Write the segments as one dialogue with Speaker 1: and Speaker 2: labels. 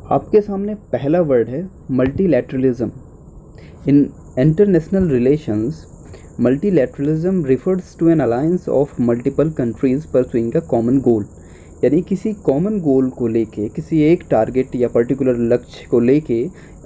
Speaker 1: आपके सामने पहला वर्ड है multilateralism. In international relations, multilateralism refers to an alliance of multiple countries pursuing a common goal. यानी किसी कॉमन गोल को लेके, किसी एक टारगेट या पर्टिकुलर लक्ष्य को लेके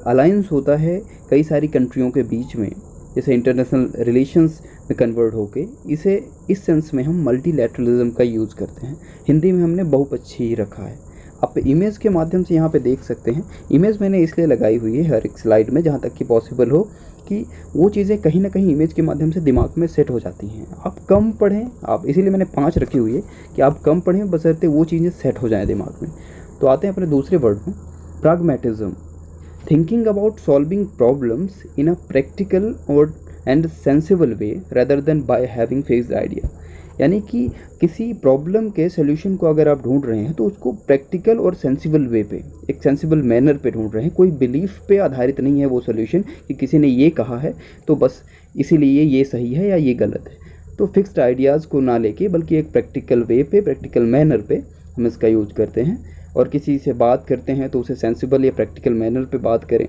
Speaker 1: अलायंस होता है कई सारी कंट्रियों के बीच में, जैसे इंटरनेशनल रिलेशंस में कन्वर्ट होके। इसे इस सेंस में हम मल्टीलैटरलिज्म का यूज़ करते हैं। हिंदी में हमने बहुपक्षीय रखा है। आप इमेज के माध्यम से यहाँ पे देख सकते हैं। इमेज मैंने इसलिए लगाई हुई है हर एक स्लाइड में जहाँ तक कि पॉसिबल हो कि वो चीज़ें कहीं ना कहीं इमेज के माध्यम से दिमाग में सेट हो जाती हैं। आप कम पढ़ें, आप इसीलिए मैंने 5 रखी हुई है कि आप कम पढ़ें बशर्ते वो चीज़ें सेट हो जाएं दिमाग में। तो आते हैं अपने दूसरे वर्ड में, pragmatism. Thinking about solving problems in a practical और and sensible way rather than by having fixed idea. यानी कि किसी प्रॉब्लम के सोल्यूशन को अगर आप ढूंढ रहे हैं तो उसको प्रैक्टिकल और सेंसिबल वे पे, एक सेंसिबल मैनर पे ढूंढ रहे हैं। कोई बिलीफ पे आधारित नहीं है वो सोल्यूशन कि किसी ने ये कहा है तो बस इसीलिए ये सही है या ये गलत है। तो फिक्स्ड आइडियाज़ को ना लेके बल्कि एक प्रैक्टिकल वे पे, प्रैक्टिकल मैनर पे हम इसका यूज करते हैं। और किसी से बात करते हैं तो उसे सेंसिबल या प्रैक्टिकल मैनर पे बात करें,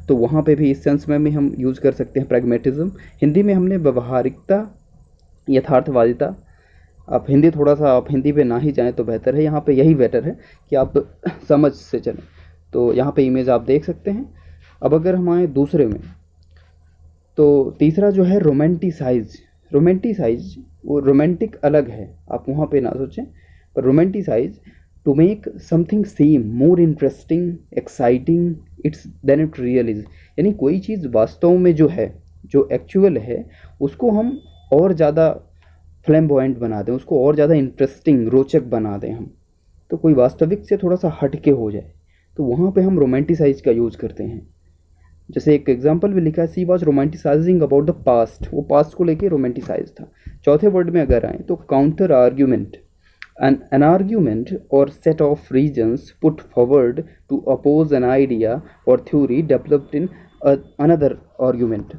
Speaker 1: तो वहाँ पे भी इस सेंस में भी हम यूज़ कर सकते हैं प्रैग्मेटिज्म। हिंदी में हमने व्यवहारिकता, यथार्थवादिता। आप हिंदी पे ना ही जाएं तो बेहतर है। यहाँ पे यही बेटर है कि आप समझ से चलें। तो यहाँ पे इमेज आप देख सकते हैं। अब अगर हम आए दूसरे में, तो तीसरा जो है रोमांटिसाइज। रोमांटिसाइज वो रोमांटिक अलग है, आप वहाँ पे ना सोचें, पर romanticise to make something seem more interesting, exciting it's than it real is. यानी कोई चीज़ वास्तव में जो है, जो एक्चुअल है, उसको हम और ज़्यादा फ्लैम्बॉयंट बना दें, उसको और ज़्यादा इंटरेस्टिंग, रोचक बना दें हम, तो कोई वास्तविक से थोड़ा सा हट के हो जाए, तो वहाँ पे हम रोमांटिसाइज का यूज़ करते हैं। जैसे एक एग्जांपल भी लिखा है, she was romanticizing about the past. वो पास्ट को लेके रोमांटिसाइज था। चौथे वर्ड में अगर आए तो counter argument. An argument or set of reasons put forward to oppose an idea or theory developed in another argument.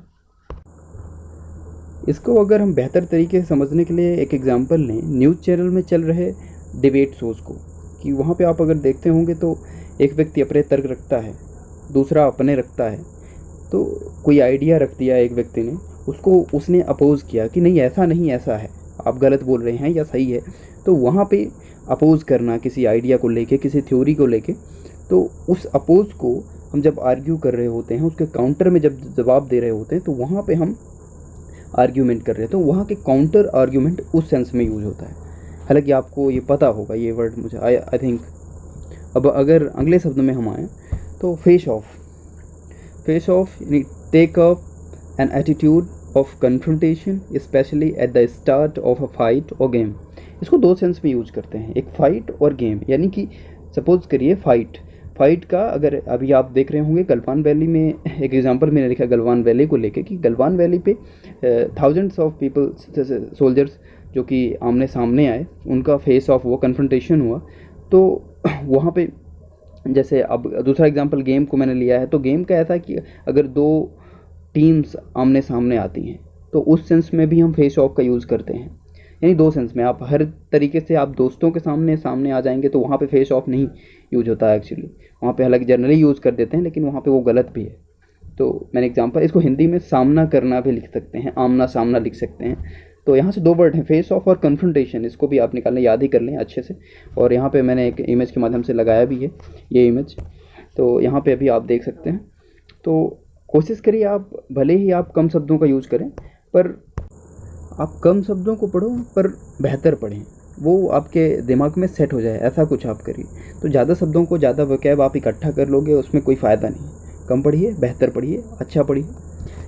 Speaker 1: इसको अगर हम बेहतर तरीके से समझने के लिए एक एग्जांपल लें, न्यूज़ चैनल में चल रहे डिबेट शोज़ को, कि वहाँ पे आप अगर देखते होंगे तो एक व्यक्ति अपने तर्क रखता है, दूसरा अपने रखता है। तो कोई आइडिया रख दिया एक व्यक्ति ने, उसको उसने अपोज़ किया कि नहीं ऐसा नहीं, ऐसा है, आप गलत बोल रहे हैं या सही है। तो वहाँ पे अपोज़ करना किसी आइडिया को लेके, किसी थ्योरी को लेके, तो उस अपोज़ को हम जब आर्ग्यू कर रहे होते हैं, उसके काउंटर में जब जवाब दे रहे होते हैं, तो वहाँ पे हम आर्ग्यूमेंट कर रहे हैं। तो वहाँ के काउंटर आर्ग्यूमेंट उस सेंस में यूज होता है। हालांकि आपको ये पता होगा ये वर्ड, मुझे आई थिंक। अब अगर अगले शब्द में हम आएँ तो फेस ऑफ। फेस ऑफ यानी take up an attitude of confrontation especially at the start of a fight और गेम। इसको 2 सेंस में यूज करते हैं, एक फाइट और गेम। यानी कि सपोज करिए फाइट का, अगर अभी आप देख रहे होंगे गलवान वैली में, एक एग्जांपल मैंने लिखा गलवान वैली को लेके कि गलवान वैली पे थाउजेंड्स ऑफ पीपल, सोल्जर्स जो कि आमने सामने आए, उनका फेस ऑफ वो कन्फ्रंटेशन हुआ। तो वहाँ पे जैसे अब दूसरा एग्जांपल गेम को मैंने लिया है, तो गेम का ऐसा कि अगर 2 टीम्स आमने सामने आती हैं तो उस सेंस में भी हम फेस ऑफ का यूज़ करते हैं। यानी 2 सेंस में, आप हर तरीके से आप दोस्तों के सामने आ जाएंगे तो वहाँ पे फेस ऑफ नहीं यूज होता है एक्चुअली। वहाँ पे हालांकि जनरली यूज़ कर देते हैं, लेकिन वहाँ पे वो गलत भी है। तो मैंने एग्जांपल, इसको हिंदी में सामना करना भी लिख सकते हैं, आमना सामना लिख सकते हैं। तो यहाँ से 2 वर्ड हैं, फेस ऑफ और कन्फ्रंटेशन। इसको भी आप निकालने याद ही कर लें अच्छे से। और यहाँ पर मैंने एक इमेज के माध्यम से लगाया भी है ये इमेज, तो यहाँ पर अभी आप देख सकते हैं। तो कोशिश करिए आप, भले ही आप कम शब्दों का यूज़ करें, पर आप कम शब्दों को पढ़ो पर बेहतर पढ़ें, वो आपके दिमाग में सेट हो जाए, ऐसा कुछ आप करिए। तो ज़्यादा शब्दों को, ज़्यादा वोकैब आप इकट्ठा कर लोगे, उसमें कोई फ़ायदा नहीं। कम पढ़िए, बेहतर पढ़िए, अच्छा पढ़िए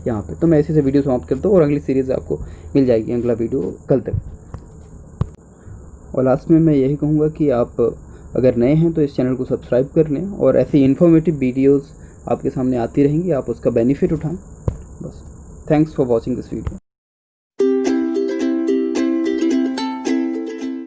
Speaker 1: यहाँ पे। तो मैं ऐसे से वीडियो समाप्त करता हूँ और अगली सीरीज़ आपको मिल जाएगी, अगला वीडियो कल तक। और लास्ट में मैं यही कहूँगा कि आप अगर नए हैं तो इस चैनल को सब्सक्राइब कर लें, और ऐसी इन्फॉर्मेटिव वीडियोज़ आपके सामने आती रहेंगी, आप उसका बेनिफिट उठाएँ। बस, thanks for watching this video.